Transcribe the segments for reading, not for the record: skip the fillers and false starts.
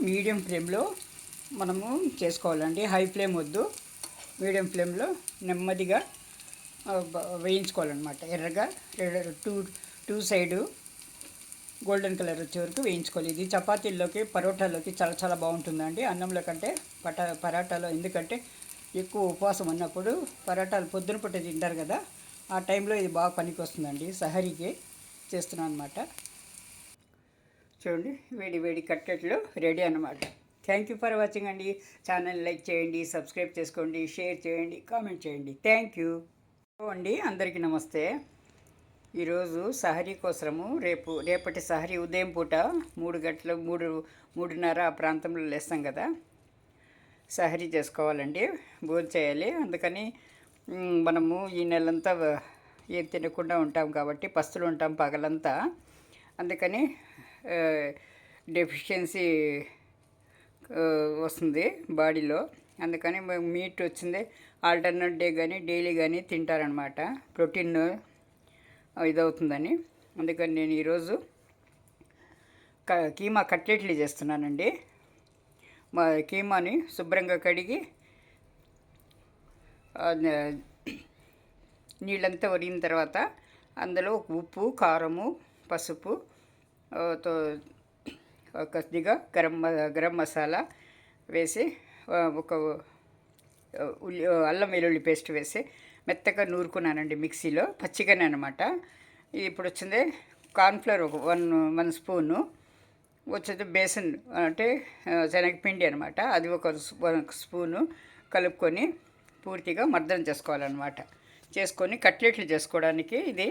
Medium ఫ్లేమ్లో మనము చేసుకోవాలండి. హై ఫ్లేమ్ వద్దు, మీడియం ఫ్లేమ్లో నెమ్మదిగా వేయించుకోవాలన్నమాట. ఎర్రగా టూ సైడు గోల్డెన్ కలర్ వచ్చే వరకు వేయించుకోవాలి. ఇది చపాతీల్లోకి, పరోటాలోకి చాలా చాలా బాగుంటుందండి, అన్నంలో కంటే పరాటాలో. ఎందుకంటే ఎక్కువ ఉపవాసం ఉన్నప్పుడు పరాటాలు పొద్దున పూట తింటారు కదా, ఆ టైంలో ఇది బాగా పనికి వస్తుందండి. సహరీకి చేస్తున్నాను అనమాట. చూడండి, వేడి వేడి కట్లెట్లు రెడీ అన్నమాట. థ్యాంక్ యూ ఫర్ వాచింగ్ అండి. ఛానల్ లైక్ చేయండి, సబ్స్క్రైబ్ చేసుకోండి, షేర్ చేయండి, కామెంట్ చేయండి. థ్యాంక్ యూ అండి. అందరికీ నమస్తే. ఈరోజు సహరీ కోసము రేపటి సహరీ ఉదయం పూట 3 గంటలు 3:30 ఆ ప్రాంతంలో లేస్తాం కదా, సహరీ చేసుకోవాలండి, భోజనం చేయాలి. అందుకని మనము ఈ నెలంతా ఏం తినకుండా ఉంటాం కాబట్టి పస్తులు ఉంటాం పగలంతా. అందుకని డెఫిషియన్సీ వస్తుంది బాడీలో. అందుకని మీట్ వచ్చింది ఆల్టర్నేట్ డే కానీ డైలీ కానీ తింటారనమాట, ప్రోటీన్ ఇదవుతుందని. అందుకని నేను ఈరోజు కీమా కట్లెట్లు చేస్తున్నానండి. మా కీమాని శుభ్రంగా కడిగి నీళ్ళంతా ఒరిగిన తర్వాత అందులో ఉప్పు, కారము, పసుపు, కొద్దిగా గరం మసాలా వేసి ఒక అల్లం వెల్లుల్లి పేస్ట్ వేసి మెత్తగా నూరుకున్నానండి మిక్సీలో, పచ్చిగానే అనమాట. ఇప్పుడు వచ్చింది కార్న్ఫ్లవర్ ఒక 1 స్పూను, వచ్చేది బేసన్ అంటే శనగపిండి అనమాట, అది ఒక స్పూను కలుపుకొని పూర్తిగా మర్దన చేసుకోవాలన్నమాట. చేసుకొని కట్లెట్లు చేసుకోవడానికి ఇది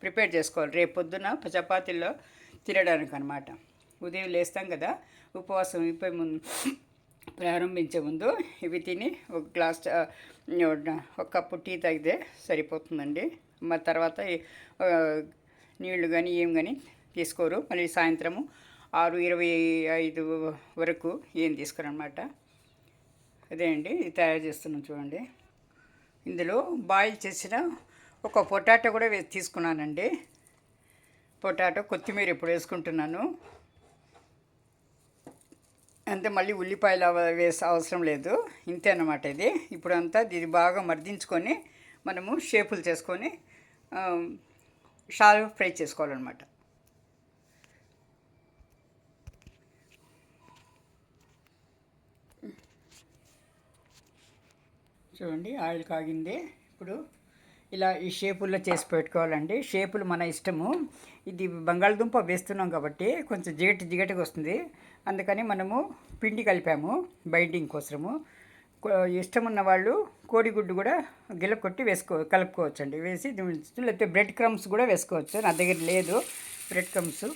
ప్రిపేర్ చేసుకోవాలి. రేపు పొద్దున చపాతీల్లో తినడానికి అనమాట. ఉదయం లేస్తాం కదా, ఉపవాసం అయిపోయి ప్రారంభించే ముందు ఇవి తిని ఒక కప్పు టీ తాగితే సరిపోతుందండి. మరి తర్వాత నీళ్లు కానీ ఏం కానీ తీసుకోరు. మళ్ళీ సాయంత్రము 6:25 వరకు ఏం తీసుకోరనమాట. అదే అండి, ఇది తయారు చేస్తున్నాం చూడండి. ఇందులో బాయిల్ చేసిన ఒక పొటాటో కూడా తీసుకున్నానండి. పొటాటో, కొత్తిమీర ఇప్పుడు వేసుకుంటున్నాను. అంతే, మళ్ళీ ఉల్లిపాయలు అవసరం లేదు, ఇంతే అన్నమాట. ఇప్పుడు అంతా ఇది బాగా మర్దించుకొని మనము షేపులు చేసుకొని షాలో ఫ్రై చేసుకోవాలన్నమాట. చూడండి, ఆయిల్ కాగింది. ఇప్పుడు ఇలా ఈ షేపుల్లో చేసి పెట్టుకోవాలండి. షేపులు మన ఇష్టము. ఇది బంగాళదుంప వేస్తున్నాం కాబట్టి కొంచెం జిగటిగా వస్తుంది. అందుకని మనము పిండి కలిపాము బైండింగ్ కోసము. ఇష్టం ఉన్న వాళ్ళు కోడిగుడ్డు కూడా గిలకొట్టి కలుపుకోవచ్చు అండి. వేసి లేకపోతే బ్రెడ్ క్రమ్స్ కూడా వేసుకోవచ్చు. నా దగ్గర లేదు బ్రెడ్ క్రమ్స్.